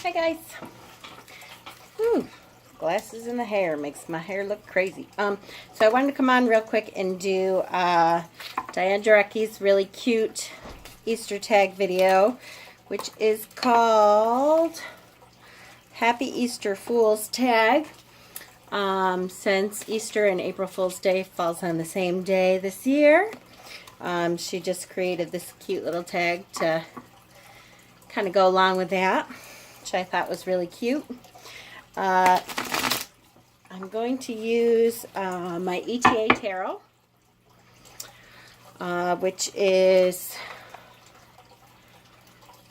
Hi guys. Whew. Glasses in the hair makes my hair look crazy. So I wanted to come on real quick and do Diane Jarecki's really cute Easter tag video, which is called Happy Easter Fool's Tag. Since Easter and April Fool's Day falls on the same day this year, she just created this cute little tag to kind of go along with that, which I thought was really cute. I'm going to use my ETA Tarot, which is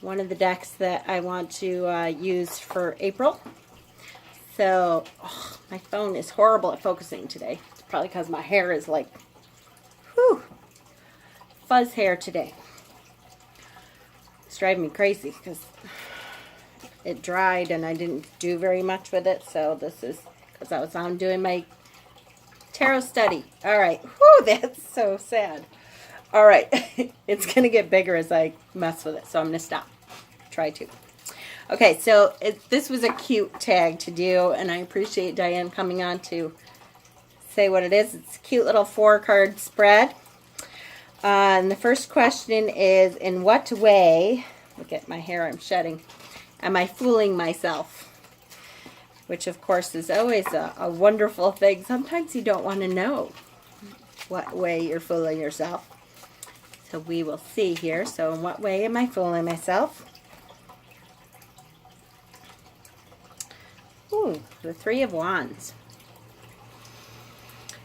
one of the decks that I want to use for April. So, my phone is horrible at focusing today. It's probably because my hair is like, whew, fuzz hair today. It's driving me crazy because it dried and I didn't do very much with it. So this is because I was on doing my tarot study. All right. Whew, that's so sad. All right. It's going to get bigger as I mess with it. So I'm going to stop. Try to. Okay. So this was a cute tag to do. And I appreciate Diane coming on to say what it is. It's a cute little 4-card spread. And the first question is, in what way, look at my hair I'm shedding, am I fooling myself? Which, of course, is always a wonderful thing. Sometimes you don't want to know what way you're fooling yourself. So we will see here. So in what way am I fooling myself? Ooh, the 3 of Wands.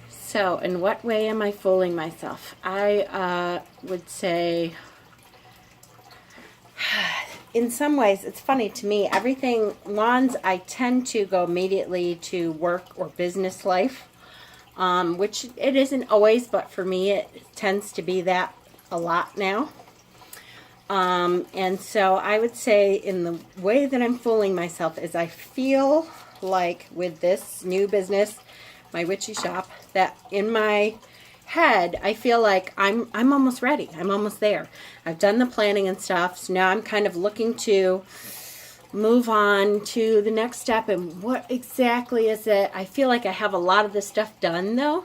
So, in what way am I fooling myself? I would say, in some ways, it's funny to me. Everything, Wands, I tend to go immediately to work or business life, which it isn't always, but for me, it tends to be that a lot now. And so I would say in the way that I'm fooling myself is I feel like with this new business, my witchy shop, that in my head I feel like I'm almost ready. I'm almost there. I've done the planning and stuff, so now I'm kind of looking to move on to the next step. And what exactly is it? I feel like I have a lot of this stuff done though,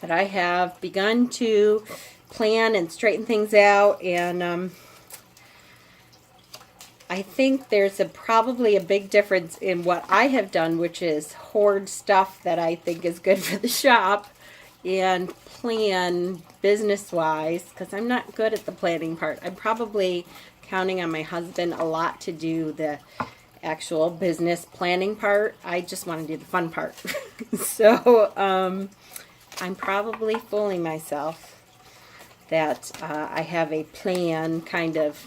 that I have begun to plan and straighten things out, and I think there's probably a big difference in what I have done, which is hoard stuff that I think is good for the shop and plan business-wise, because I'm not good at the planning part. I'm probably counting on my husband a lot to do the actual business planning part. I just want to do the fun part. So I'm probably fooling myself that I have a plan kind of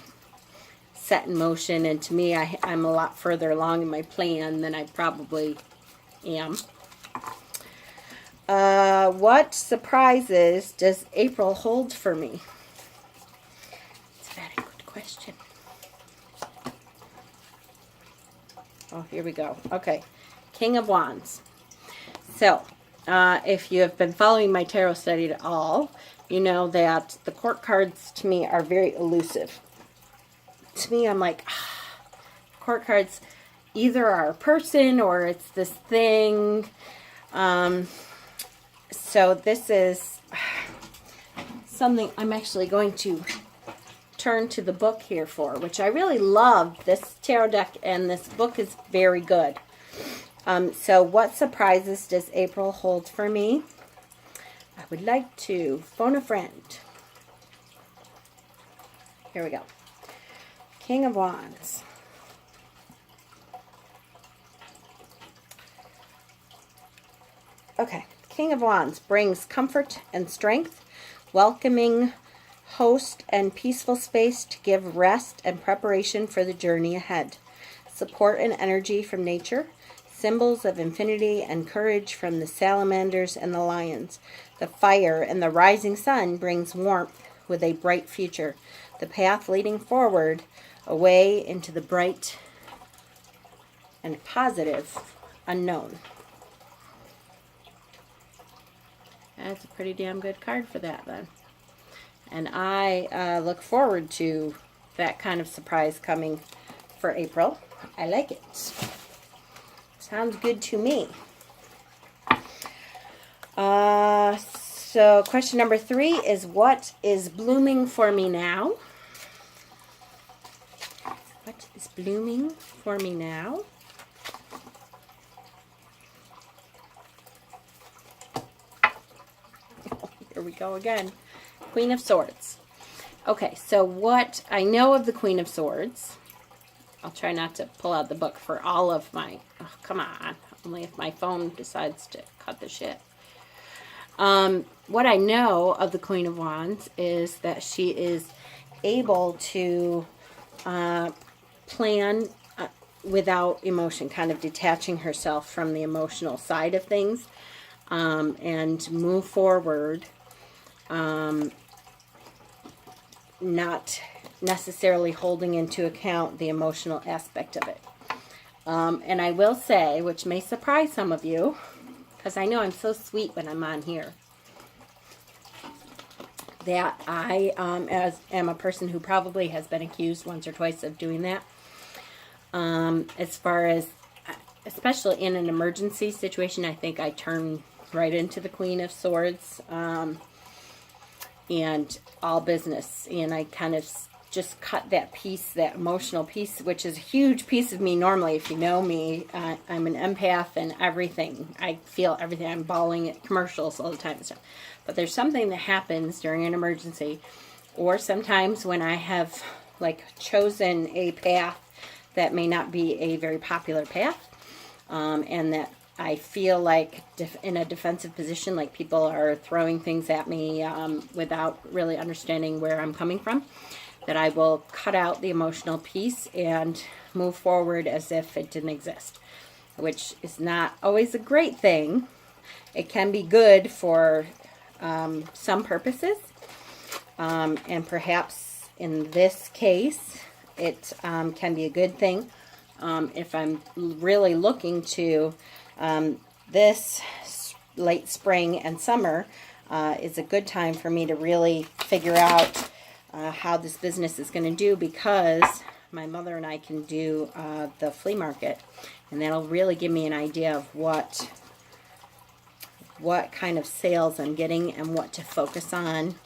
set in motion, and to me I'm a lot further along in my plan than I probably am. What surprises does April hold for me? It's a very good question. Oh, here we go. Okay, King of Wands. So if you have been following my tarot study at all, you know that the court cards to me are very elusive. To me, I'm like, court cards either are a person or it's this thing. So this is something I'm actually going to turn to the book here for, which I really love this tarot deck, and this book is very good. So what surprises does April hold for me? I would like to phone a friend. Here we go. King of Wands. Okay, King of Wands brings comfort and strength, welcoming host and peaceful space to give rest and preparation for the journey ahead. Support and energy from nature, symbols of infinity and courage from the salamanders and the lions. The fire and the rising sun brings warmth with a bright future. The path leading forward away into the bright and positive unknown. That's a pretty damn good card for that then. And I look forward to that kind of surprise coming for April. I like it. Sounds good to me. So question number 3 is, what is blooming for me now? What is blooming for me now? Here we go again. Queen of Swords. Okay, so what I know of the Queen of Swords, I'll try not to pull out the book for all of my, oh, come on, only if my phone decides to cut the shit. What I know of the Queen of Wands is that she is able to plan without emotion, kind of detaching herself from the emotional side of things, and move forward, not necessarily holding into account the emotional aspect of it. And I will say, which may surprise some of you, because I know I'm so sweet when I'm on here, that I am a person who probably has been accused once or twice of doing that. As far as, especially in an emergency situation, I think I turn right into the Queen of Swords, and all business. And I kind of just cut that piece, that emotional piece, which is a huge piece of me normally. If you know me, I'm an empath and everything. I feel everything. I'm bawling at commercials all the time and stuff. But there's something that happens during an emergency, or sometimes when I have like chosen a path that may not be a very popular path, and that I feel like in a defensive position, like people are throwing things at me without really understanding where I'm coming from, that I will cut out the emotional piece and move forward as if it didn't exist, which is not always a great thing. It can be good for some purposes, and perhaps in this case, it can be a good thing if I'm really looking to this late spring and summer is a good time for me to really figure out how this business is going to do, because my mother and I can do the flea market, and that'll really give me an idea of what kind of sales I'm getting and what to focus on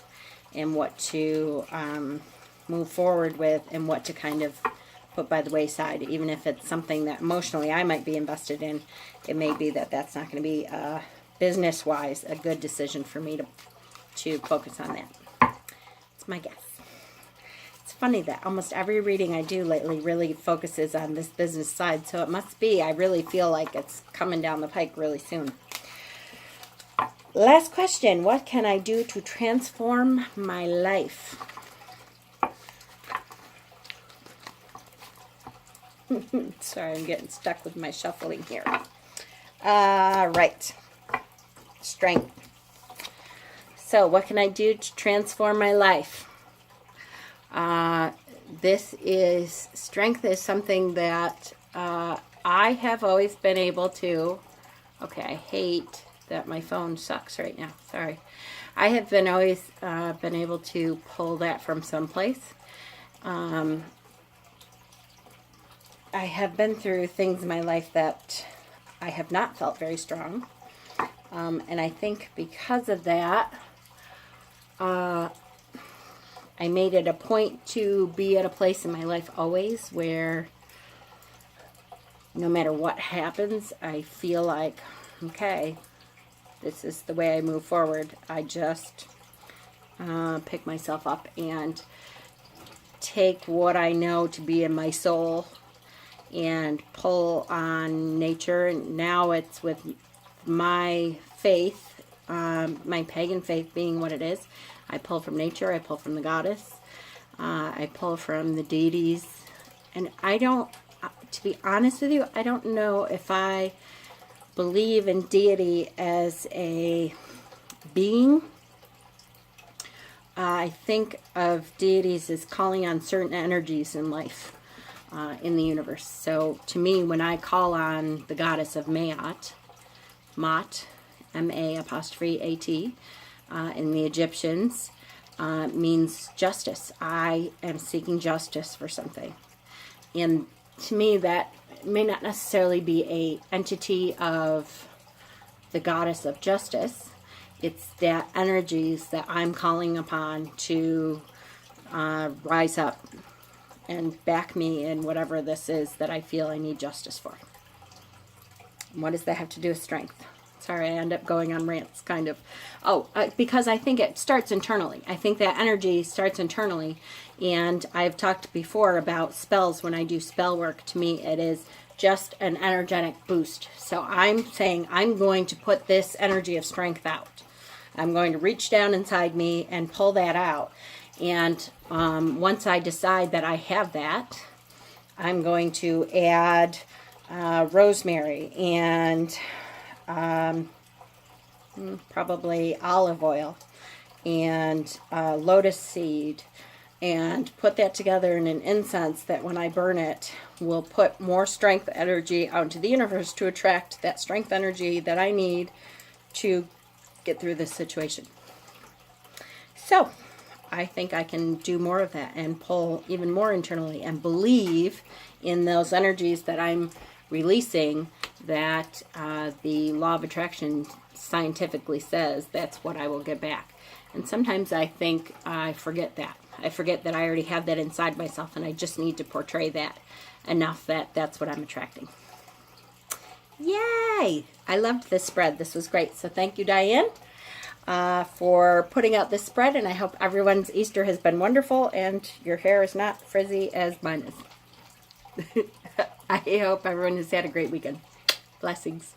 and what to move forward with and what to kind of put by the wayside. Even if it's something that emotionally I might be invested in, it may be that that's not going to be business-wise a good decision for me to focus on that. It's my guess. It's funny that almost every reading I do lately really focuses on this business side, so it must be. I really feel like it's coming down the pike really soon. Last question. What can I do to transform my life? Sorry, I'm getting stuck with my shuffling here. Right. Strength. So, what can I do to transform my life? Strength is something that I have always been able to, okay, I hate that my phone sucks right now, sorry. I have always been able to pull that from someplace. I have been through things in my life that I have not felt very strong. And I think because of that, I made it a point to be at a place in my life always where no matter what happens, I feel like, okay, this is the way I move forward. I just pick myself up and take what I know to be in my soul and pull on nature. And now it's with my faith, my pagan faith being what it is. I pull from nature, I pull from the goddess, I pull from the deities. And I don't, to be honest with you, I don't know if I believe in deity as a being. I think of deities as calling on certain energies in life, in the universe. So to me, when I call on the goddess of Maat, M-A-'-A-T, in the Egyptians, means justice. I am seeking justice for something. And to me, that may not necessarily be a entity of the goddess of justice. It's that energies that I'm calling upon to rise up and back me in whatever this is that I feel I need justice for. What does that have to do with strength? Sorry, I end up going on rants, kind of. Because I think it starts internally. I think that energy starts internally. And I've talked before about spells. When I do spell work, to me, it is just an energetic boost. So I'm saying I'm going to put this energy of strength out. I'm going to reach down inside me and pull that out. And once I decide that I have that, I'm going to add rosemary and probably olive oil and lotus seed, and put that together in an incense that when I burn it will put more strength energy out into the universe to attract that strength energy that I need to get through this situation. So I think I can do more of that and pull even more internally and believe in those energies that I'm releasing, that the law of attraction scientifically says that's what I will get back. And sometimes I think I forget that. I forget that I already have that inside myself, and I just need to portray that enough that that's what I'm attracting. Yay! I loved this spread. This was great. So thank you, Diane, for putting out this spread, and I hope everyone's Easter has been wonderful and your hair is not frizzy as mine is. I hope everyone has had a great weekend. Blessings.